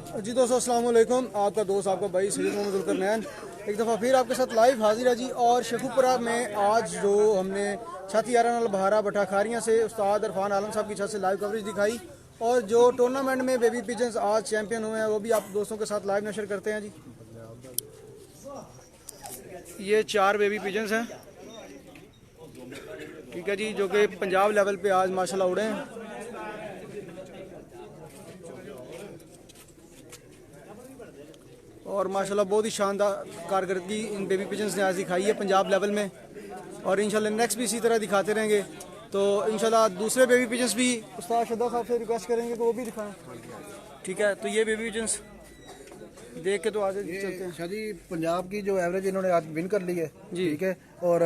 जी दोस्तों अस्सलाम वालेकुम। आपका दोस्त आपका भाई सैयद मोहम्मद जुल्कर नैन एक दफ़ा फिर आपके साथ लाइव हाजिर है जी। और शेखुपुरा में आज जो हमने छाती यारा बहारा बठाखारियाँ से उस्ताद इरफान आलम साहब की छत से लाइव कवरेज दिखाई। और जो टूर्नामेंट में बेबी पिजन्स आज चैंपियन हुए हैं वो भी आप दोस्तों के साथ लाइव नशर करते हैं जी। ये 4 बेबी पिजन्स हैं, ठीक है जी, जो कि पंजाब लेवल पे आज माशाल्लाह उड़े हैं। और माशाल्लाह बहुत ही शानदार कारकर्दगी इन बेबी पिजन्स ने आज दिखाई है पंजाब लेवल में। और इंशाल्लाह नेक्स्ट भी इसी तरह दिखाते रहेंगे। तो इंशाल्लाह दूसरे बेबी पिजन्स भी उस्ताद शद्दा साहब से रिक्वेस्ट करेंगे कि वो भी दिखाएं, ठीक है। तो ये बेबी पिजन्स देख के तो आगे चलते हैं। शाह जी पंजाब की जो एवरेज इन्होंने आज विन कर ली है जी, ठीक है। और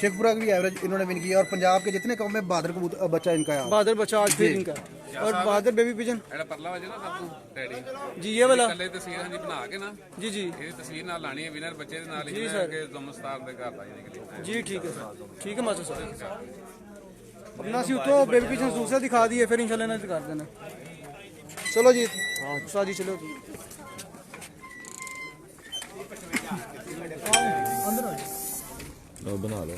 शेखपुरा की भी एवरेज इन्होंने विन की है। और पंजाब के जितने कौम में बहादुर कबूतर बच्चा इनका है, बहादुर बच्चा आज फिर इनका। और बहादुर बेबी पिजन परला वजे ना सब डैडी जी, ये वाला ਕੱਲੇ ਤਸਵੀਰਾਂ ਦੀ ਬਣਾ ਕੇ ਨਾ जी जी ਇਹ ਤਸਵੀਰ ਨਾਲ ਲਾਣੀ ਹੈ ਵਿਨਰ ਬੱਚੇ ਦੇ ਨਾਲ ਹੀ ਜੀ ਜਿਹੜਾ ਸਰ। ਕਿ ਜ਼ਮਸਤਾਰ ਦੇ ਘਰ ਦਾ ਯਾਨੀ ਕਿ जी ठीक है सर, ठीक है मास्टर साहब। अपना सी तो बेबी पिजन दूसरा दिखा दिए, फिर इंशाल्लाह इन्हें दिखा देना। चलो जी उस्ताद जी चलो अंदर आ जाओ। बना लो।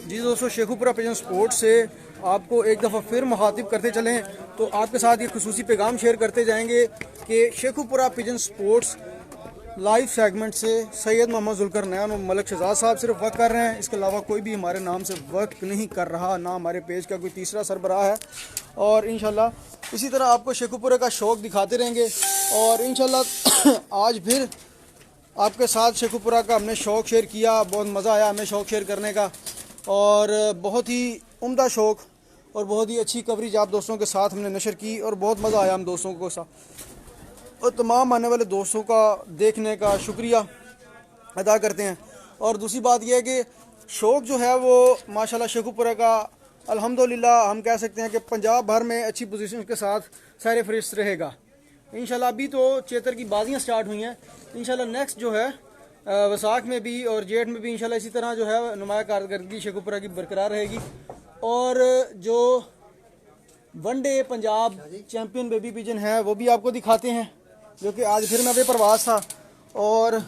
जी दोस्तों शेखुपुरा पिजन स्पोर्ट्स से आपको एक दफ़ा फिर मुखातिब करते चलें तो आपके साथ ये खुसूसी पैगाम शेयर करते जाएंगे कि Sheikhupura pigeon sports live segment से सैयद मोहम्मद जुल्कर नैन और मलिक शहजाद साहब सिर्फ वर्क कर रहे हैं। इसके अलावा कोई भी हमारे नाम से वर्क नहीं कर रहा, ना हमारे पेज का कोई तीसरा सरबराह है। और इंशाल्लाह इसी तरह आपको शेखुपुरा का शौक़ दिखाते रहेंगे। और इंशाल्लाह आज फिर आपके साथ शेखुपुरा का हमने शौक़ शेयर किया, बहुत मज़ा आया हमें शौक़ शेयर करने का। और बहुत ही उम्दा शौक़ और बहुत ही अच्छी कवरेज आप दोस्तों के साथ हमने नशर की और बहुत मज़ा आया हम दोस्तों को साथ। और तमाम आने वाले दोस्तों का देखने का शुक्रिया अदा करते हैं। और दूसरी बात यह है कि शौक़ जो है वो माशाल्लाह शेखुपुरा का अल्हम्दुलिल्लाह हम कह सकते हैं कि पंजाब भर में अच्छी पोजीशन के साथ सैर फरिश्त रहेगा इंशाल्लाह। अभी तो चेतर की बाजियाँ स्टार्ट हुई हैं, इंशाल्लाह नेक्स्ट जो है वसाख में भी और जेठ में भी इंशाल्लाह इसी तरह जो है नुमाया कारकर्दगी शेखुपुरा की बरकरार रहेगी। और जो one day Punjab champion baby pigeon है वो भी आपको दिखाते हैं, जो कि आज फिर मैं बेपरवास था। और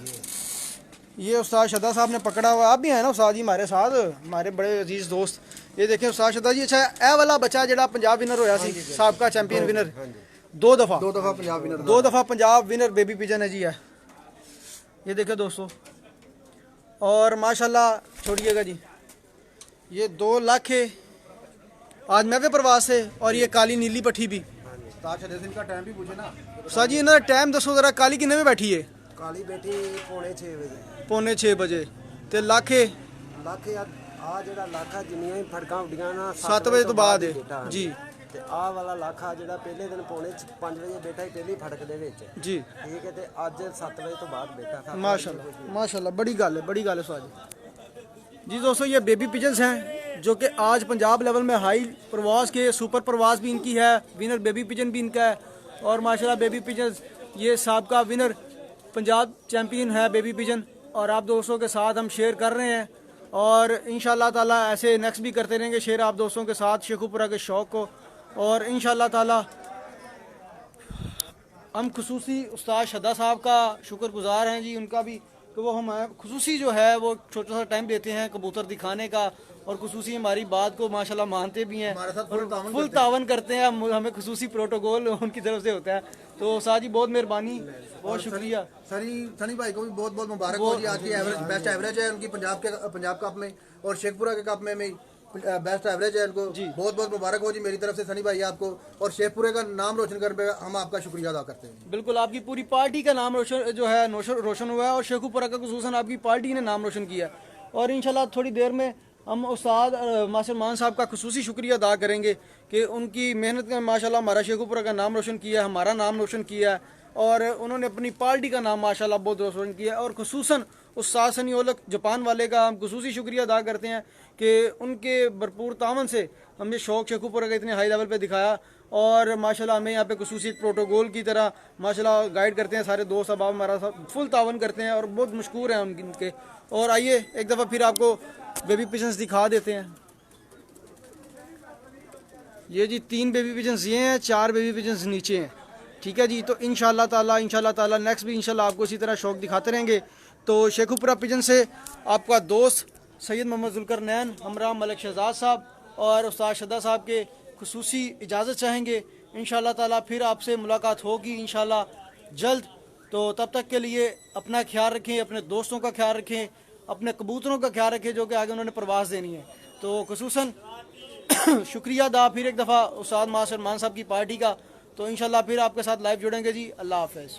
ये उस्ताद शद्दा साहब ने पकड़ा हुआ, आप भी हैं ना उस्ताद जी हमारे साथ, हमारे बड़े अजीज़ दोस्त। ये देखें उस्ताद शद्दा जी, अच्छा ए वाला बच्चा जड़ा पंजाब विनर होया सी, साबका चैंपियन विनर दो दफ़ा पंजाब विनर बेबी पिजन है जी है। ये देखें दोस्तों, और माशाल्लाह छोड़िएगा जी, ये 2 लाख है आज मैं भी प्रवास है। और ये काली नीली पट्टी भी का टाइम भी पूछे ना उस्ताद जी इन्होंने टाइम दसो जरा, काली किन्ने में बैठी है? काली बेटी पौने 6 बजे ते लाखे आ जेड़ा लाखा जिन्नियां ही फड़कां उड्डियां ना 7 बजे तो बाद है जी। ते आ वाला लाखा जेड़ा पहले दिन पौने 5 बजे बेटा ही पहली फड़क दे विच जी, ठीक है। ते अज 7 बजे तो बाद बेटा था माशाल्लाह माशाल्लाह, बड़ी गल है, बड़ी गल है उस्ताद जी। दोस्तों ये बेबी पिजन्स हैं जो कि आज पंजाब लेवल में हाई प्रवास के सुपर प्रवास भी इनकी है, विनर बेबी पिजन भी इनका है। और माशाल्लाह बेबी पिजन्स ये साबका विनर पंजाब चैम्पियन है बेबी पिजन। और आप दोस्तों के साथ हम शेयर कर रहे हैं और इंशाल्लाह ताला ऐसे नेक्स्ट भी करते रहेंगे शेयर आप दोस्तों के साथ शेखुपुरा के शौक़ को। और इंशाल्लाह ताला हम खुसूसी उस्ताद शद्दा साहब का शुक्रगुजार हैं जी, उनका भी कि वो हमें खुसूसी जो है वो छोटा सा टाइम देते हैं कबूतर दिखाने का। और खुसूसी हमारी बात को माशाल्लाह मानते भी हैं और फुल तावन करते हैं। हमें खुसूसी प्रोटोकॉल उनकी तरफ से होता है। तो उस्ताद जी बहुत मेहरबानी, बहुत शुक्रिया। सनी भाई को भी बहुत बहुत मुबारक हो जी, आज की एवरेज बेस्ट एवरेज है उनकी पंजाब कप में और शेखपुरा के कप में बेस्ट एवरेज है उनको। बहुत बहुत मुबारक हो जी मेरी तरफ से सनी भाई आपको। और शेखपुरे का नाम रोशन करने पे हम आपका शुक्रिया अदा करते हैं। बिल्कुल, आपकी पूरी पार्टी का नाम रोशन जो है रोशन हुआ है और शेखुपुरा का खुसूसन आपकी पार्टी ने नाम रोशन किया। और इंशाल्लाह थोड़ी देर में हम उस्ताद मास्टर मान साहब का खुसूसी शुक्रिया अदा करेंगे कि उनकी मेहनत ने माशाल्लाह हमारा शेखुपुरा का नाम रोशन किया, हमारा नाम रोशन किया और उन्होंने अपनी पार्टी का नाम माशाल्लाह बहुत रोशन किया। और खुसूसन उस्ताद सनी ओलक जापान वाले का हम खुसूसी शुक्रिया अदा करते हैं कि उनके भरपूर तावन से हमने शौक़ शेखुपुरा का इतने हाई लेवल पे दिखाया। और माशाल्लाह हमें यहाँ पे खुसूसी प्रोटोकॉल की तरह माशाल्लाह गाइड करते हैं, सारे दोस्त अब हमारा फुल तावन करते हैं और बहुत मशकूर हैं उनके। और आइए एक दफ़ा फिर आपको बेबी पिजन्स दिखा देते हैं। ये जी 3 बेबी पिजन्स ये हैं, 4 बेबी पिजन्स नीचे हैं। ठीक है जी, तो इंशाल्लाह ताला नेक्स्ट भी इंशाल्लाह आपको इसी तरह शौक दिखाते रहेंगे। तो शेखुपुरा पिजन से आपका दोस्त सैयद मोहम्मद जुल्करनैन, हमरा मलिक शहजाद साहब और उस्ताद शदा साहब के खुसूसी इजाज़त चाहेंगे। इंशाल्लाह ताला फिर आपसे मुलाकात होगी इंशाल्लाह जल्द। तो तब तक के लिए अपना ख्याल रखें, अपने दोस्तों का ख्याल रखें, अपने कबूतरों का ख्याल रखें जो कि आगे उन्होंने परवाज़ देनी है। तो खुसूसन शुक्रिया अदा फिर एक दफ़ा उस्ताद मास्टर मान साहब की पार्टी का। तो इंशाल्लाह फिर आपके साथ लाइव जुड़ेंगे जी। अल्लाह हाफ़िज़।